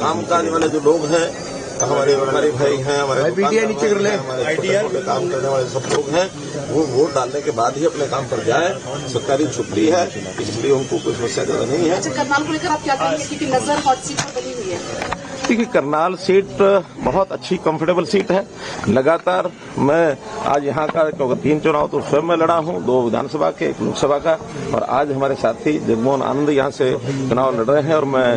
कामकाज वाले जो लोग हैं, हमारे व्यापारी भाई हैं, हमारे काम करने वाले सब लोग हैं, वो वोट डालने के बाद ही अपने काम पर जाए। सरकारी छुट्टी है, इसलिए उनको कोई समस्या ज्यादा नहीं है। करनाल को लेकर आप क्या कहेंगे, क्योंकि नजर हॉट सीट पर बनी हुई है? देखिए, करनाल सीट बहुत अच्छी कंफर्टेबल सीट है। लगातार मैं आज यहाँ का 3 चुनाव तो स्वयं में लड़ा हूँ, 2 विधानसभा के, 1 लोकसभा का, और आज हमारे साथी जगमोहन आनंद यहाँ से चुनाव लड़ रहे हैं। और मैं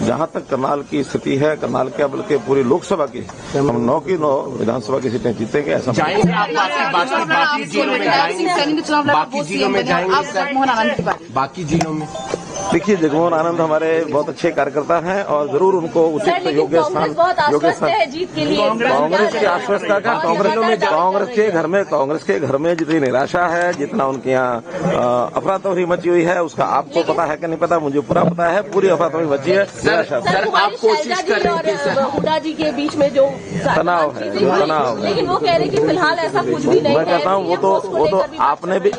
जहाँ तक करनाल की स्थिति है, करनाल क्या बल्कि पूरी लोकसभा की, हम 9 की 9 विधानसभा की सीटें जीतेंगे ऐसा। बाकी जिलों में देखिए, जगमोहन आनंद हमारे बहुत अच्छे कार्यकर्ता हैं और जरूर उनको उचित योग्य स्थान जीत के लिए। कांग्रेस की आश्वस्ता का कांग्रेस के घर में जितनी निराशा है, जितना उनके यहाँ अफरा तफरी मची हुई है, उसका आपको पता है कि नहीं पता, मुझे पूरा पता है। पूरी अफरा तफरी मची है। सर, आप कोशिश कर रहे थे हुड्डा जी के बीच में जो तनाव है, लेकिन वो कह रहे कि फिलहाल ऐसा कुछ भी नहीं है। मैं कहता हूँ वो तो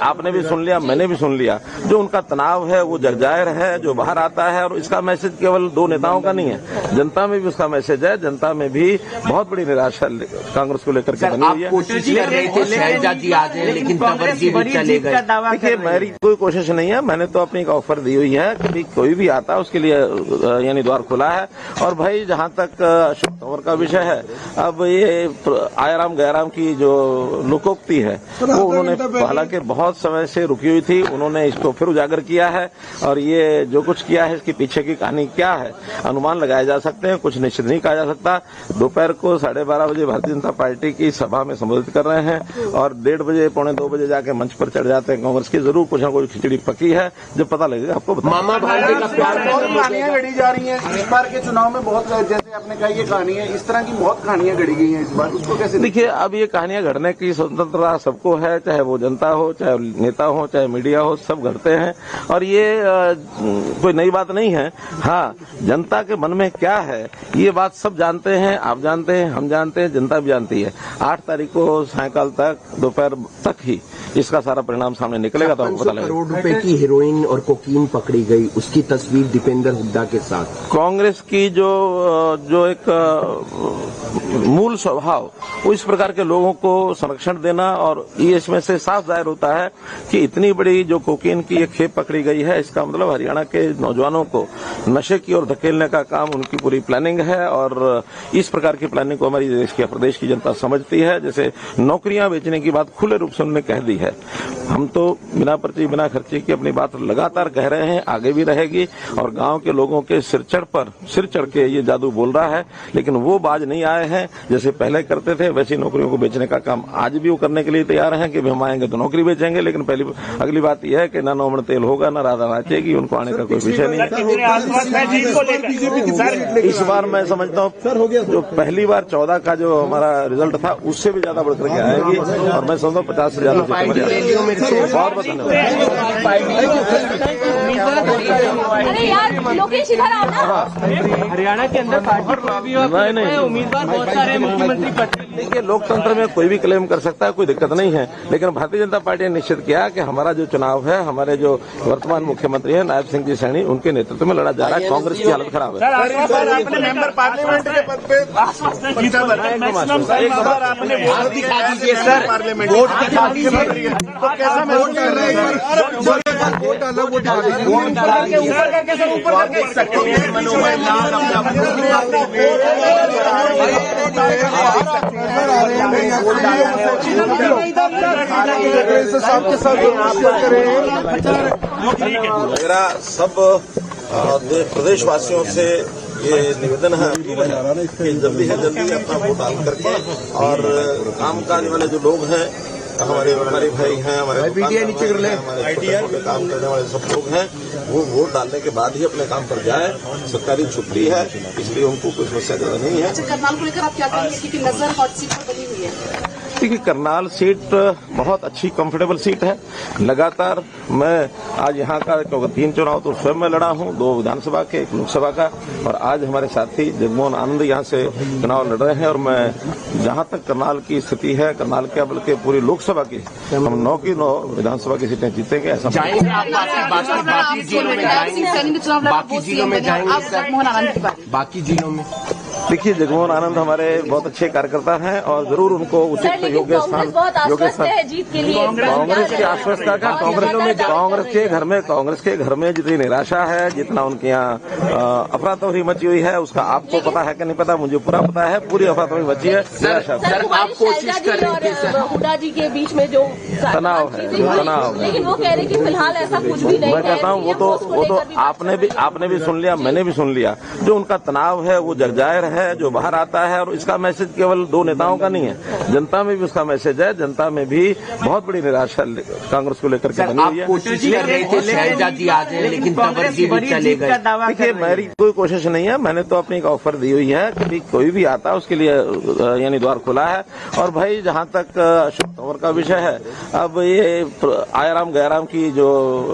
आपने भी सुन लिया, मैंने भी सुन लिया। जो उनका तनाव है वो जगजाहिर है, जो बाहर आता है। और इसका मैसेज केवल 2 नेताओं का नहीं है, जनता में भी उसका मैसेज है। जनता में भी बहुत बड़ी निराशा कांग्रेस को लेकर के बनी हुई है। कोशिश कर रहे थे शहजाद जी आ जाए, लेकिन तबर्जी भी चले गए। देखिए, मेरी कोई कोशिश नहीं है, मैंने तो अपनी एक ऑफर दी हुई है कि कोई भी आता है उसके लिए यानी द्वार खुला है। और भाई, जहां तक अशोक तंवर का विषय है, अब ये आयाराम गयाराम की जो लोकोक्ति है वो उन्होंने हालांकि बहुत समय से रुकी हुई थी, उन्होंने इसको फिर उजागर किया है। और ये जो कुछ किया है, इसके पीछे की कहानी क्या है, अनुमान लगाए जा सकते हैं, कुछ निश्चित नहीं कहा जा सकता। दोपहर को 12:30 बजे भारतीय जनता पार्टी की सभा में संबोधित कर रहे हैं और 1:30 बजे 1:45 बजे जाके मंच पर चढ़ जाते हैं। कांग्रेस की जरूर कुछ न कुछ खिचड़ी पकी है, जब पता लगेगा आपको मामा भांजे का प्यार कहानियां गढ़ी जा रही हैं इस बार के चुनाव में। बहुत जैसे आपने कहा ये कहानी है, इस तरह की बहुत कहानियां गढ़ी गई हैं इस बार, उसको कैसे देखिए? अब ये कहानियां गढ़ने की स्वतंत्रता सबको है, चाहे वो जनता हो, चाहे नेता हो, चाहे मीडिया हो, सब गढ़ते हैं। और ये कोई नई बात नहीं है। हाँ, जनता के मन में क्या है ये बात सब जानते हैं, आप जानते हैं, हम जानते हैं, जनता भी जानती है। 8 तारीख को सायंकाल तक, दोपहर तक ही इसका सारा परिणाम सामने निकलेगा तो आपको पता लगेगा। करोड़ रुपए की हेरोइन और कोकीन पकड़ी गई, उसकी तस्वीर दीपेंद्र हुड्डा के साथ। कांग्रेस की जो एक मूल स्वभाव, वो इस प्रकार के लोगों को संरक्षण देना, और ये इसमें से साफ जाहिर होता है कि इतनी बड़ी जो कोकीन की एक खेप पकड़ी गई है, इसका मतलब हरियाणा के नौजवानों को नशे की ओर धकेलने का काम उनकी पूरी प्लानिंग है। और इस प्रकार की प्लानिंग को हमारी देश की प्रदेश की जनता समझती है। जैसे नौकरियां बेचने की बात खुले रूप से उन्होंने कह दी है। हम तो बिना पर्ची बिना खर्चे की अपनी बात लगातार कह रहे हैं, आगे भी रहेगी। और गांव के लोगों के सिर चढ़ के ये जादू बोल रहा है, लेकिन वो बाज नहीं आए हैं। जैसे पहले करते थे वैसी नौकरियों को बेचने का काम आज भी वो करने के लिए तैयार हैं कि हम आएंगे तो नौकरी बेचेंगे। लेकिन अगली बात यह है कि न नौमण तेल होगा, न राधा नाचेगी, उनको आने का कोई विषय नहीं है। इस बार मैं समझता हूँ जो पहली बार 14 का जो हमारा रिजल्ट था, उससे भी ज्यादा बढ़कर के आएगी। और मैं समझता हूँ 50 से ज्यादा सीटें बहुत बहुत धन्यवाद। हरियाणा के अंदर नहीं, उम्मीदवार बहुत सारे मुख्यमंत्री पद। देखिए, लोकतंत्र में कोई भी क्लेम कर सकता है, कोई दिक्कत नहीं है। लेकिन भारतीय जनता पार्टी ने निश्चित किया कि हमारा जो चुनाव है, हमारे जो वर्तमान मुख्यमंत्री हैं नायब सिंह जी सैनी, उनके नेतृत्व में लड़ा जा रहा है। कांग्रेस की हालत खराब है। आपने मेंबर पार्लियामेंट के पद पे वोट दिखा दीजिए सर, वोट दिखा दीजिए। तो कैसा महसूस कर रहे हैं? वोट अलग वोट मेरा सब प्रदेशवासियों से ये निवेदन है, अपील है कि जल्दी से जल्दी अपना वोट डाल करके, और कामकाज वाले जो लोग हैं, हमारे व्यापारी भाई हैं, हमारे काम करने वाले सब लोग हैं, वो वोट डालने के बाद ही अपने काम पर जाए। सरकारी छुट्टी है, इसलिए उनको कोई समस्या ज्यादा नहीं है। करनाल को लेकर आप क्या कहेंगे, क्योंकि नजर हॉट सीट पर बनी हुई है? देखिए, करनाल सीट बहुत अच्छी कंफर्टेबल सीट है। लगातार मैं आज यहाँ का 3 चुनाव तो स्वयं में लड़ा हूँ, 2 विधानसभा के, 1 लोकसभा का, और आज हमारे साथी जगमोहन आनंद यहाँ से चुनाव लड़ रहे हैं। और मैं जहाँ तक करनाल की स्थिति है, करनाल क्या बल्कि पूरी लोकसभा की, हम 9 की 9 विधानसभा की सीटें जीतेंगे ऐसा। बाकी जिलों में जाएंगे। आप जगमोहन आनंद की बात बाकी जिलों में? देखिए, जगमोहन आनंद हमारे बहुत अच्छे कार्यकर्ता हैं और जरूर उनको उचित योग्य स्थान जीत के लिए कांग्रेस की आश्वस्तता का कांग्रेस के घर में जितनी निराशा है, जितना उनके यहाँ अफरा तफरी मची हुई है, उसका आपको पता है कि नहीं पता, मुझे पूरा पता है। पूरी अफरा तफरी मची है, निराशा। सर, आप कोशिश कर रहे थे हुड्डा जी के बीच में जो तनाव है, लेकिन वो कह रहे कि फिलहाल ऐसा कुछ भी नहीं। मैं कहता हूँ वो तो आपने भी सुन लिया, मैंने भी सुन लिया। जो उनका तनाव है वो जगजाहिर है, जो बाहर आता है, और इसका मैसेज केवल दो नेताओं का नहीं है, जनता में भी उसका मैसेज है। जनता में भी बहुत बड़ी निराशा कांग्रेस को लेकर के बनी हुई है। कोशिश कर रहे थे शैलजा जी आ जाए, लेकिन तबर्जी भी चले गए। देखिए, मेरी कोई कोशिश नहीं है, मैंने तो अपनी एक ऑफर दी हुई है कि कोई भी आता उसके लिए यानी द्वार खुला है। और भाई, जहां तक अशोक तंवर का विषय है, अब ये आयाराम गयाराम की जो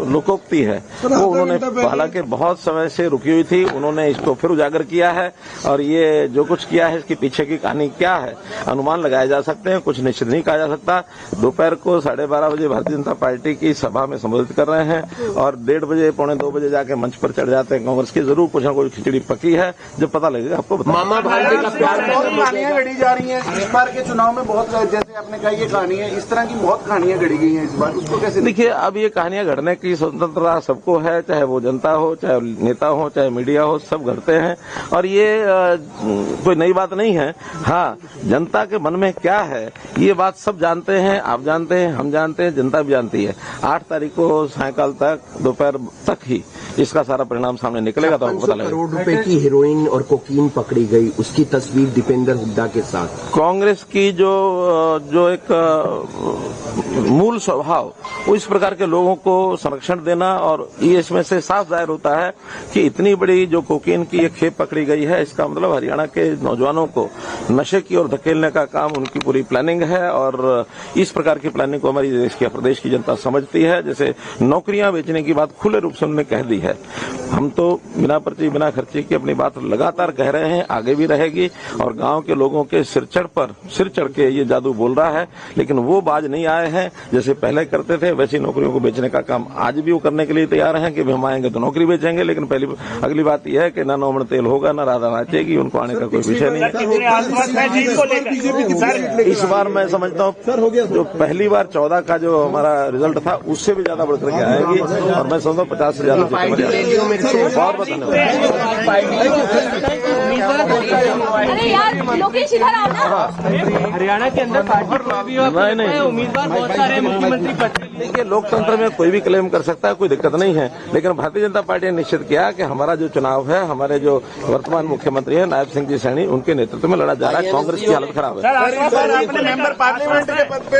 लोकोक्ति है वो उन्होंने हालांकि बहुत समय से रुकी हुई थी, उन्होंने इसको फिर उजागर किया है। और ये जो कुछ किया है इसके पीछे की कहानी क्या है, अनुमान लगाए जा सकते हैं, कुछ निश्चित नहीं कहा जा सकता। दोपहर को 12:30 बजे भारतीय जनता पार्टी की सभा में संबोधित कर रहे हैं और 1:30 बजे 1:45 बजे जाके मंच पर चढ़ जाते हैं। कांग्रेस की जरूर कुछ न कुछ खिचड़ी पकी है, जब पता लगेगा आपको बता। मामा भांजे का प्यार बहुत कहानियां गढ़ी जा रही हैं इस बार के चुनाव में। बहुत जैसे आपने कहा, ये कहानी है, इस तरह की बहुत कहानियां गढ़ी गई हैं इस बार, उसको कैसे? देखिए, अब ये कहानियां घड़ने की स्वतंत्रता सबको है, चाहे वो जनता हो, चाहे नेता हो, चाहे मीडिया हो, सब घड़ते हैं। और ये कोई नई बात नहीं है। हाँ, जनता के मन में क्या है ये बात सब जानते हैं, आप जानते हैं, हम जानते हैं, जनता भी जानती है। 8 तारीख को सायंकाल तक, दोपहर तक ही इसका सारा परिणाम सामने निकलेगा, तो आपको पता लगेगा। करोड़ रुपए की हेरोइन और कोकीन पकड़ी गई, उसकी तस्वीर दीपेंद्र हुड्डा के साथ। कांग्रेस की जो एक मूल स्वभाव, वो इस प्रकार के लोगों को संरक्षण देना, और ये इसमें से साफ जाहिर होता है कि इतनी बड़ी जो कोकीन की एक खेप पकड़ी गई है, इसका मतलब हरियाणा के नौजवानों को नशे की ओर धकेलने का काम उनकी पूरी प्लानिंग है। और इस प्रकार की प्लानिंग को हमारी प्रदेश की जनता समझती है। जैसे नौकरियां बेचने की बात खुले रूप से उन्होंने कह दी है। हम तो बिना पर्ची बिना खर्चे की अपनी बात लगातार कह रहे हैं, आगे भी रहेगी। और गांव के लोगों के सिर चढ़ के ये जादू बोल रहा है, लेकिन वो बाज नहीं आए हैं। जैसे पहले करते थे वैसी नौकरियों को बेचने का काम आज भी वो करने के लिए तैयार हैं कि हम आएंगे तो नौकरी बेचेंगे। लेकिन अगली बात यह है कि ना नौमण तेल होगा, ना राधा नाचेगी, उनको आने का कोई विषय नहीं है। इस बार मैं समझता हूँ जो पहली बार 14 का जो हमारा रिजल्ट था, उससे भी ज्यादा बढ़कर के आएगी। और मैं समझता हूँ 50 से ज्यादा बहुत बहुत धन्यवाद। अरे यार, लोकेश इधर आओ ना। हरियाणा के अंदर पार्टी नहीं, उम्मीदवार बहुत सारे मुख्यमंत्री पद। देखिए, लोकतंत्र में कोई भी क्लेम कर सकता है, कोई दिक्कत नहीं है। लेकिन भारतीय जनता पार्टी ने निश्चित किया कि हमारा जो चुनाव है, हमारे जो वर्तमान मुख्यमंत्री हैं नायब सिंह जी सैनी, उनके नेतृत्व में लड़ा जा रहा है। कांग्रेस की हालत खराब है। आपने मेंबर पार्लियामेंट के पद पे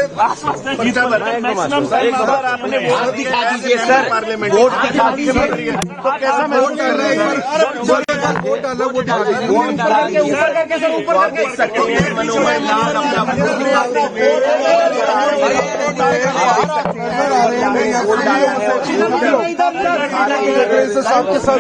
दिखा दीजिए सर, पार्लियामेंट वोट दिखा दीजिए, तो कैसा महसूस कर रहे हैं? वोट अलग सबके साथ